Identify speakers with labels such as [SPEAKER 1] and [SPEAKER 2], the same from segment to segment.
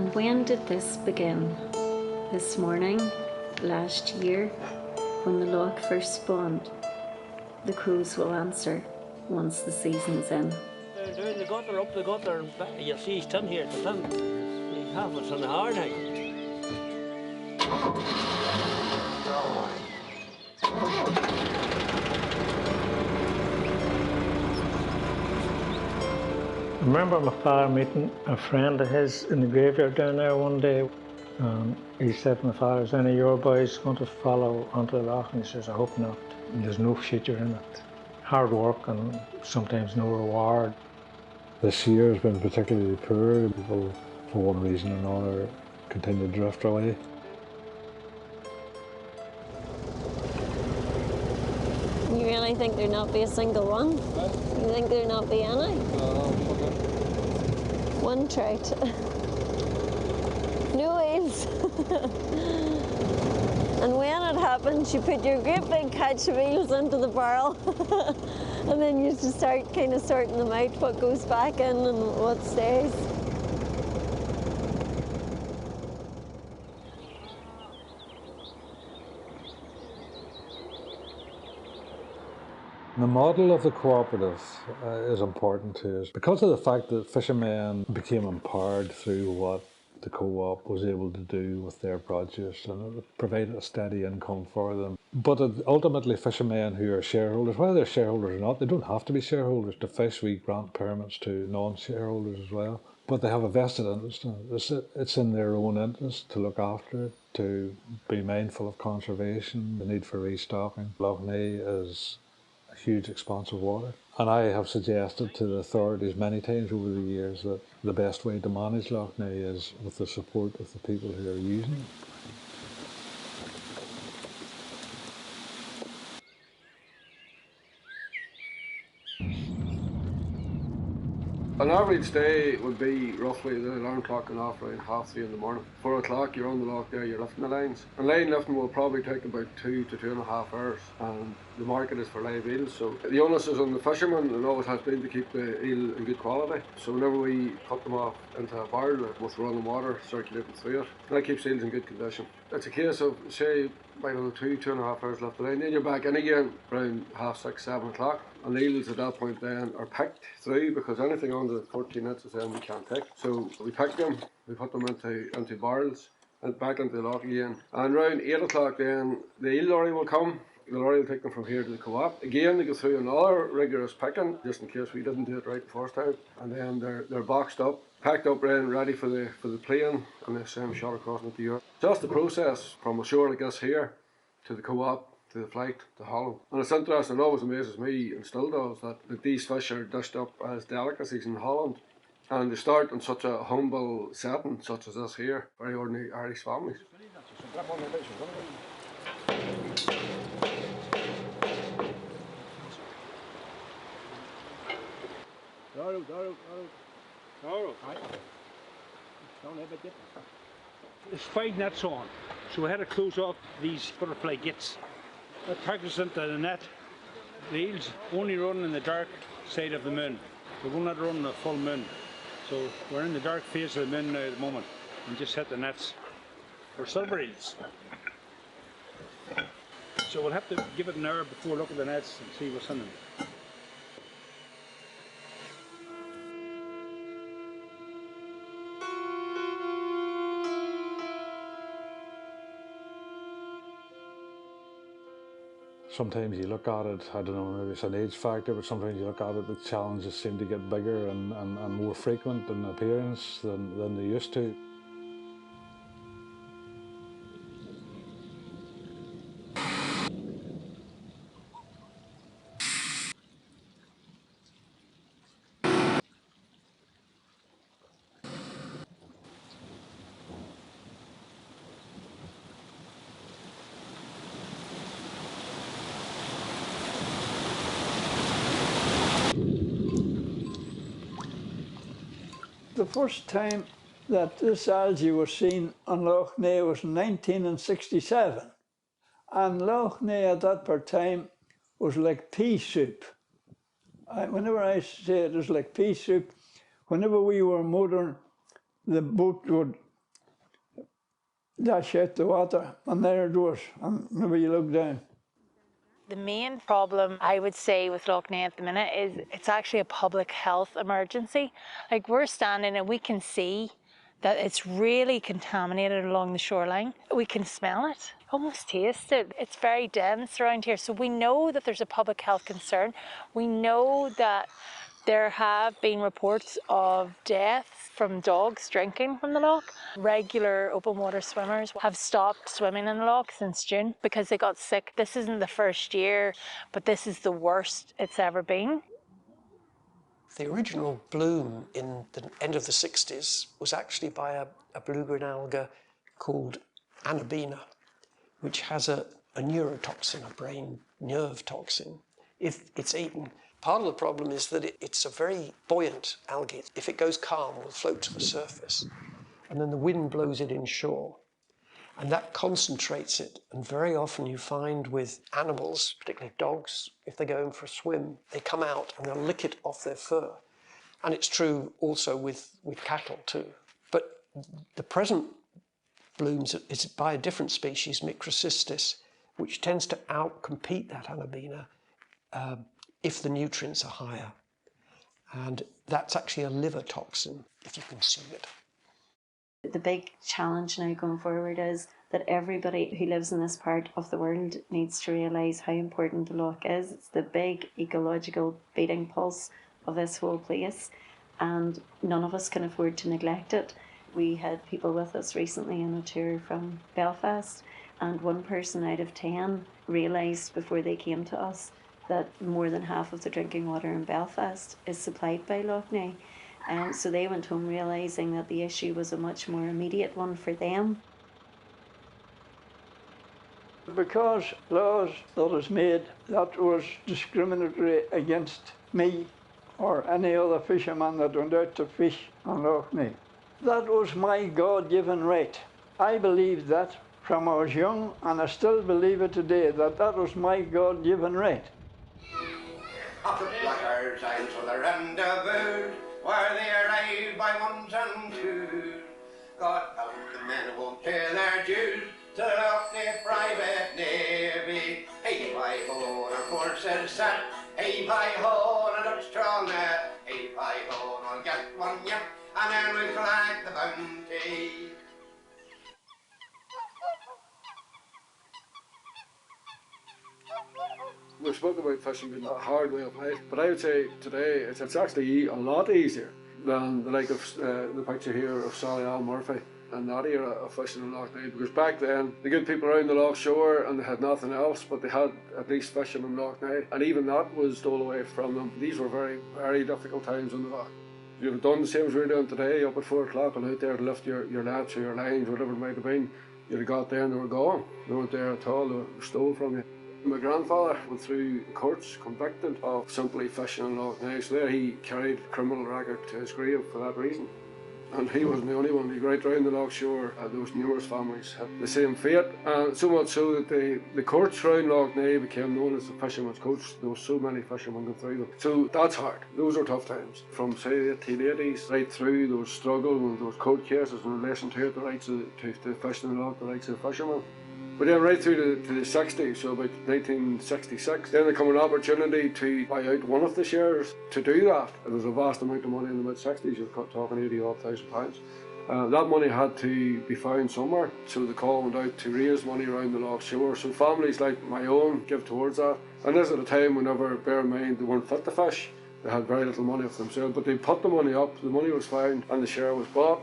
[SPEAKER 1] And when did this begin? This morning, last year, when the loch first spawned? The crews will answer once the season's in.
[SPEAKER 2] They're doing the gutter, up the gutter, and back. You see he's done here, the done. Half it's on the hard egg.
[SPEAKER 3] I remember my father meeting a friend of his in the graveyard down there one day. He said to my father, "Is any of your boys going to follow onto the loch?" And he says, "I hope not. There's no future in it. Hard work and sometimes no reward."
[SPEAKER 4] This year has been particularly poor. People, for one reason or another, continue to drift away.
[SPEAKER 5] You really think there'd not be a single one?
[SPEAKER 4] What?
[SPEAKER 5] You think there'd not be any?
[SPEAKER 4] Okay.
[SPEAKER 5] One trout. No eels. And when it happens, you put your great big catch of eels into the barrel. And then you just start kind of sorting them out, what goes back in and what stays.
[SPEAKER 4] The model of the cooperative is important to us because of the fact that fishermen became empowered through what the co-op was able to do with their produce, and it provided a steady income for them. But ultimately fishermen who are shareholders, whether they're shareholders or not, they don't have to be shareholders to fish. We grant permits to non-shareholders as well. But they have a vested interest in it. It's in their own interest to look after it, to be mindful of conservation, the need for restocking. Lough Neagh is a huge expanse of water. And I have suggested to the authorities many times over the years that the best way to manage Lough Neagh is with the support of the people who are using it.
[SPEAKER 6] An average day would be roughly the alarm clock going off around 3:30 in the morning. 4 o'clock you're on the loch there, you're lifting the lines. And line lifting will probably take about 2 to 2.5 hours, and the market is for live eels, so the onus is on the fishermen, and always has been, to keep the eel in good quality. So whenever we cut them off into a barrel with running water circulating through it, that keeps eels in good condition. It's a case of, say, by 2.5 hours left the line, then you're back in again around 6:30, 7 o'clock. And eels at that point then are picked through, because anything under 14 inches then we can't pick. So we pick them, we put them into barrels and back into the loch again. And around 8 o'clock then the eel lorry will come. The lorry will take them from here to the co-op. Again they go through another rigorous picking, just in case we didn't do it right the first time. And then they're boxed up, packed up then ready for the plane, and they send shot across into Europe. Just the process from a shore like this here to the co-op, to the flight, to Hollow. And it's interesting, it always amazes me, and still does, that these fish are dished up as delicacies in Holland. And they start in such a humble setting, such as this here, very ordinary Irish families.
[SPEAKER 7] It's 5 nets on, so we had to close off these butterfly gates. That tackles into the net. The eels only run in the dark side of the moon. They will not run in the full moon. So we're in the dark phase of the moon now at the moment, and just hit the nets for silver eels. So we'll have to give it an hour before we look at the nets and see what's in them.
[SPEAKER 4] Sometimes you look at it, I don't know, maybe it's an age factor, but sometimes you look at it, the challenges seem to get bigger and more frequent in appearance than they used to.
[SPEAKER 8] The first time that this algae was seen on Lough Neagh was in 1967. And Lough Neagh at that time was like pea soup. Whenever I say it was like pea soup, whenever we were motoring, the boat would dash out the water, and there it was, and maybe you look down.
[SPEAKER 9] The main problem, I would say, with Lough Neagh at the minute is it's actually a public health emergency. Like, we're standing and we can see that it's really contaminated along the shoreline. We can smell it, almost taste it. It's very dense around here. So we know that there's a public health concern. We know that there have been reports of deaths from dogs drinking from the loch. Regular open water swimmers have stopped swimming in the loch since June because they got sick. This isn't the first year, but this is the worst it's ever been.
[SPEAKER 10] The original bloom in the end of the 60s was actually by a blue-green alga called Anabina, which has a neurotoxin, a brain nerve toxin, if it's eaten. Part of the problem is that it's a very buoyant algae. If it goes calm, it will float to the surface, and then the wind blows it inshore, and that concentrates it. And very often you find with animals, particularly dogs, if they go in for a swim, they come out and they'll lick it off their fur. And it's true also with cattle too. But the present blooms is by a different species, Microcystis, which tends to outcompete that Anabina if the nutrients are higher. And that's actually a liver toxin if you consume it.
[SPEAKER 1] The big challenge now going forward is that everybody who lives in this part of the world needs to realise how important the loch is. It's the big ecological beating pulse of this whole place, and none of us can afford to neglect it. We had people with us recently on a tour from Belfast, and one person out of 10 realised before they came to us that more than half of the drinking water in Belfast is supplied by Lough Neagh. So they went home realising that the issue was a much more immediate one for them.
[SPEAKER 8] Because laws that was made that was discriminatory against me or any other fisherman that went out to fish on Lough Neagh. That was my God-given right. I believed that from I was young, and I still believe it today, that was my God-given right.
[SPEAKER 11] Up the blackguards and to the rendezvous, where they arrived by ones and twos. Got out the men who won't pay their dues to the Lough Neagh private navy. Hey, by ho, and our forces set. Hey, by ho, and a Dutch strong net. Hey, by ho, and we'll get one yet, and then we'll collect the bounty.
[SPEAKER 6] We've spoken about fishing being a hard way of life, but I would say today it's actually a lot easier than the like of the picture here of Sally Al Murphy and that era of fishing in Lough Neagh, because back then the good people around the loch shore and they had nothing else, but they had at least fishing in Lough Neagh, and even that was stole away from them. These were very, very difficult times in the loch. You'd have done the same as we're doing today, up at 4 o'clock and out there to lift your nets or your lines, whatever it might have been. You'd have got there and they were gone. They weren't there at all, they were stole from you. My grandfather went through courts convicted of simply fishing in Lough Neagh, so there he carried a criminal record to his grave for that reason. And he wasn't the only one. He right round the loch shore, those numerous families had the same fate, and so much so that the courts round Lough Neagh became known as the fishermen's courts. There were so many fishermen going through them. So that's hard. Those are tough times. From say the 1880s right through, there was struggle and there was court cases in relation to it, the rights to fishing in the loch, the rights of the fishermen. But then right through to the 60s, so about 1966, then there came an opportunity to buy out one of the shares. To do that, it was a vast amount of money in the mid-60s, you're talking £80,000. That money had to be found somewhere, so the call went out to raise money around the loch shore. So families like my own give towards that. And this at a time whenever, bear in mind, they weren't fit to fish. They had very little money of themselves, but they put the money up, the money was found, and the share was bought.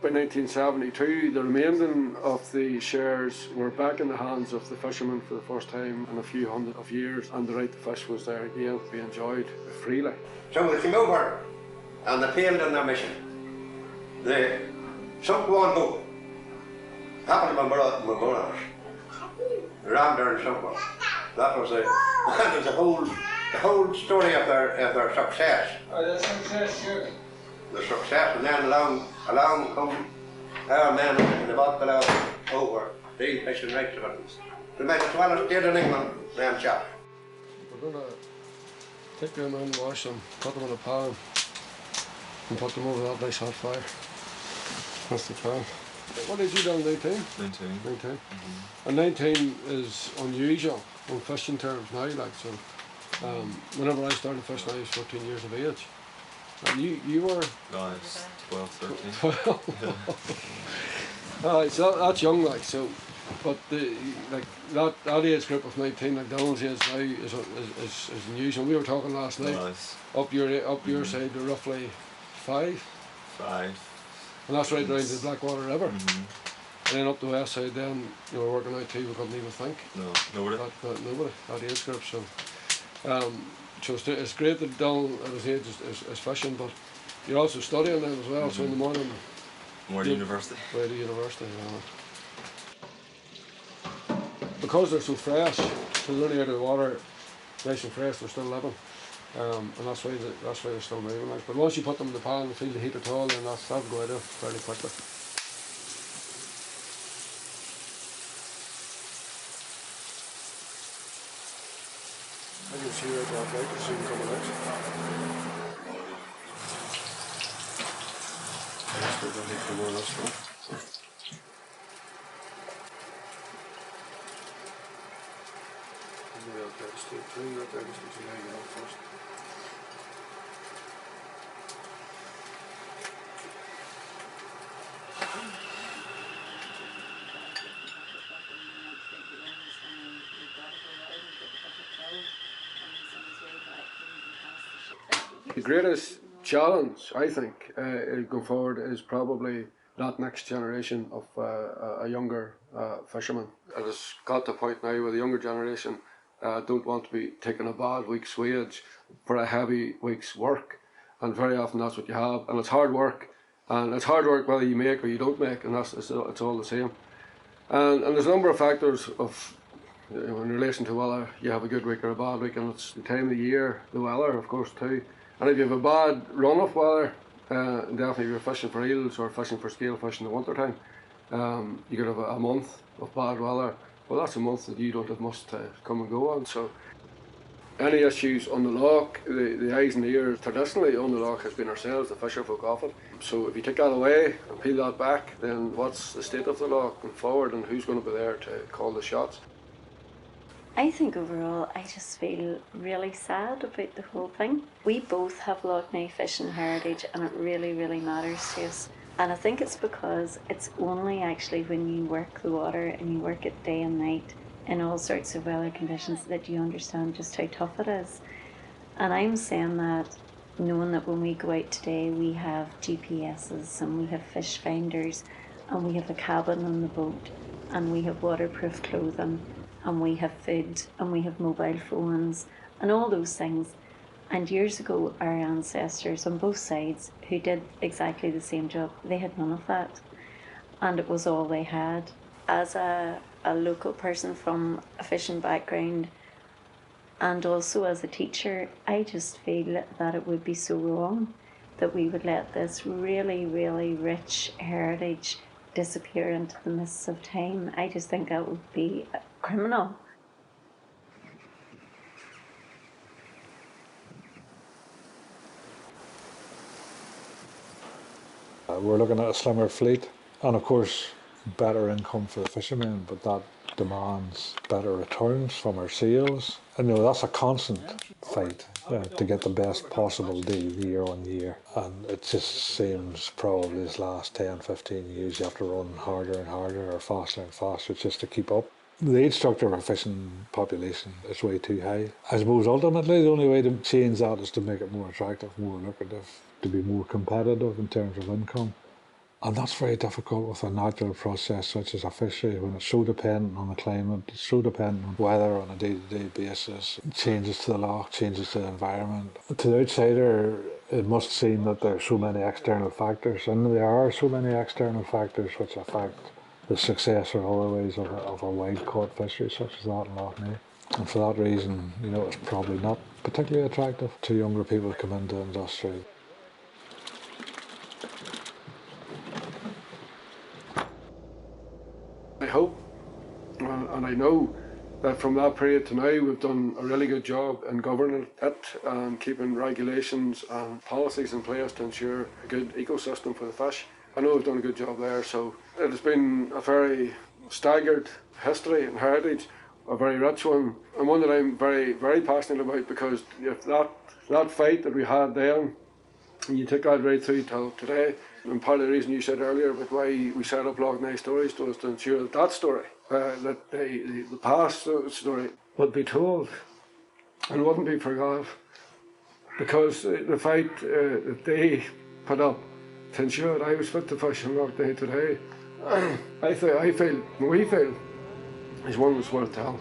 [SPEAKER 6] By 1972, the remaining of the shares were back in the hands of the fishermen for the first time in a few hundred of years, and the right to fish was there again to be enjoyed freely.
[SPEAKER 11] So they came over and they failed on their mission. They sunk one boat, happened to my brothers, rammed her and sunk one. That was the whole story of their success.
[SPEAKER 6] Oh, the success, sure.
[SPEAKER 11] The success, and then along come our men in the boat below over, Eel Fisher right to them. They made the 12th did in England, them chaps.
[SPEAKER 6] We're going to take them in, wash them, put them in a pan, and put them over that nice hot fire. That's the pan. What did you do? 19?
[SPEAKER 12] 19.
[SPEAKER 6] 19. And 19 is unusual on fishing terms now, like, so. Whenever I started fishing, I was 14 years of age. And you were?
[SPEAKER 12] No, I was 12, 13.
[SPEAKER 6] 12. Alright, so that's young, like, so. But that age group of 19, like Donald's age now, is unusual. We were talking last night.
[SPEAKER 12] Nice.
[SPEAKER 6] Up your side, to roughly 5.
[SPEAKER 12] 5.
[SPEAKER 6] And that's right around the Blackwater River. And then up the west side, then you were working out too. We couldn't even think.
[SPEAKER 12] No, nobody.
[SPEAKER 6] Nobody. That age group. So, it's great that Donald at his age is fishing, but you're also studying then as well. So in the morning.
[SPEAKER 12] More to university.
[SPEAKER 6] Way to university. Because they're so fresh, so they're only out of the water, nice and fresh. They're still living. And that's why they're still moving. Like. But once you put them in the pan and feel the heat at all, then that'll go out of fairly quickly. I can see right off right, soon coming out. I still don't need more of this one. Maybe I'll try to stay clean right there just to see how you go first. The greatest challenge, I think, going forward is probably that next generation of a younger fisherman. It has got to the point now where the younger generation don't want to be taking a bad week's wage for a heavy week's work, and very often that's what you have, and it's hard work, whether you make or you don't make, and it's all the same. And there's a number of factors of in relation to whether you have a good week or a bad week, and it's the time of the year, the weather of course too. And if you have a bad run of weather, definitely if you're fishing for eels or fishing for scale fish in the winter time, you could have a month of bad weather. Well, that's a month that you don't have much to come and go on. So any issues on the loch, the eyes and ears traditionally on the loch has been ourselves, the fisher folk of it. So if you take that away and peel that back, then what's the state of the loch going forward, and who's going to be there to call the shots?
[SPEAKER 1] I think overall I just feel really sad about the whole thing. We both have Lough Neagh fishing heritage, and it really, really matters to us. And I think it's because it's only actually when you work the water and you work it day and night in all sorts of weather conditions that you understand just how tough it is. And I'm saying that knowing that when we go out today we have GPSs and we have fish finders and we have a cabin on the boat and we have waterproof clothing and we have food and we have mobile phones and all those things. And years ago, our ancestors on both sides who did exactly the same job, they had none of that. And it was all they had. As a local person from a fishing background and also as a teacher, I just feel that it would be so wrong that we would let this really, really rich heritage disappear into the mists of time. I just think that would be criminal.
[SPEAKER 4] We're looking at a slimmer fleet, and of course better income for the fishermen, but that demands better returns from our sales. And that's a constant fight to get the best possible deal year on year, and it just seems probably this last 10-15 years you have to run harder and harder or faster and faster just to keep up. The age structure of our fishing population is way too high. I suppose ultimately the only way to change that is to make it more attractive, more lucrative, to be more competitive in terms of income. And that's very difficult with a natural process such as a fishery when it's so dependent on the climate, it's so dependent on weather on a day-to-day basis, changes to the loch, changes to the environment. To the outsider, it must seem that there are so many external factors, and there are so many external factors which affect the success or otherwise of a wild-caught fishery such as that in Lough Neagh. And for that reason, it's probably not particularly attractive to younger people to come into the industry.
[SPEAKER 6] I hope and I know that from that period to now we've done a really good job in governing it and keeping regulations and policies in place to ensure a good ecosystem for the fish. I know we've done a good job there, so it has been a very staggered history and heritage, a very rich one, and one that I'm very, very passionate about, because if that fight that we had then, and you take that right through till today, and part of the reason you said earlier about why we set up Lough Neagh Stories was to ensure that that story, that the past story would be told and wouldn't be forgot, because the fight that they put up to ensure that I was fit to fish in Lough Neagh today, we feel, is one that's worth telling.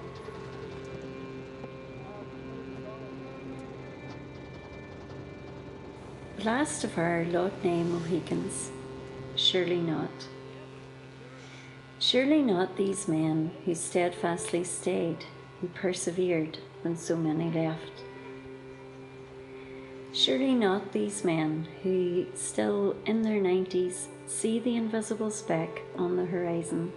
[SPEAKER 1] Last of our Lough Neagh Mohicans, surely not. Surely not these men who steadfastly stayed, who persevered when so many left. Surely not these men who, still in their 90s, see the invisible speck on the horizon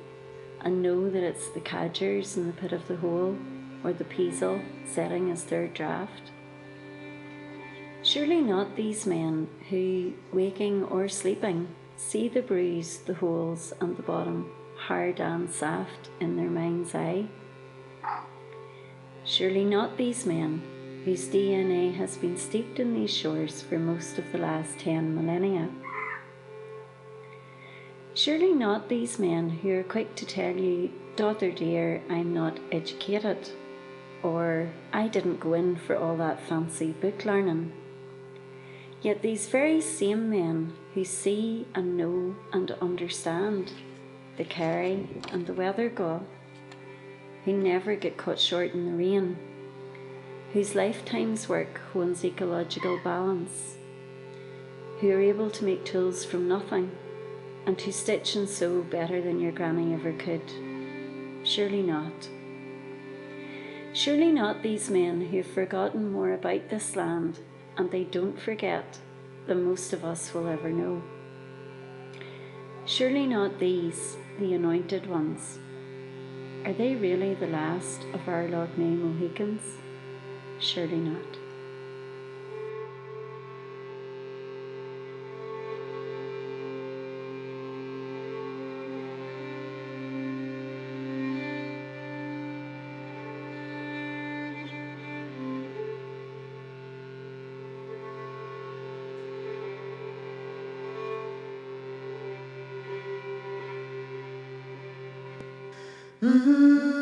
[SPEAKER 1] and know that it's the cadgers in the pit of the hole or the peasel setting as their draught. Surely not these men who, waking or sleeping, see the bruise, the holes and the bottom, hard and soft in their mind's eye. Surely not these men whose DNA has been steeped in these shores for most of the last 10 millennia. Surely not these men who are quick to tell you, "Daughter dear, I'm not educated," or "I didn't go in for all that fancy book learning." Yet these very same men who see and know and understand the Kerry and the weather god, who never get cut short in the rain, whose lifetime's work hones ecological balance, who are able to make tools from nothing, and who stitch and sew better than your granny ever could. Surely not. Surely not these men who have forgotten more about this land, and they don't forget, than most of us will ever know. Surely not these, the anointed ones. Are they really the last of our Lough Neagh Mohicans? Surely not.
[SPEAKER 13] Mm-hmm.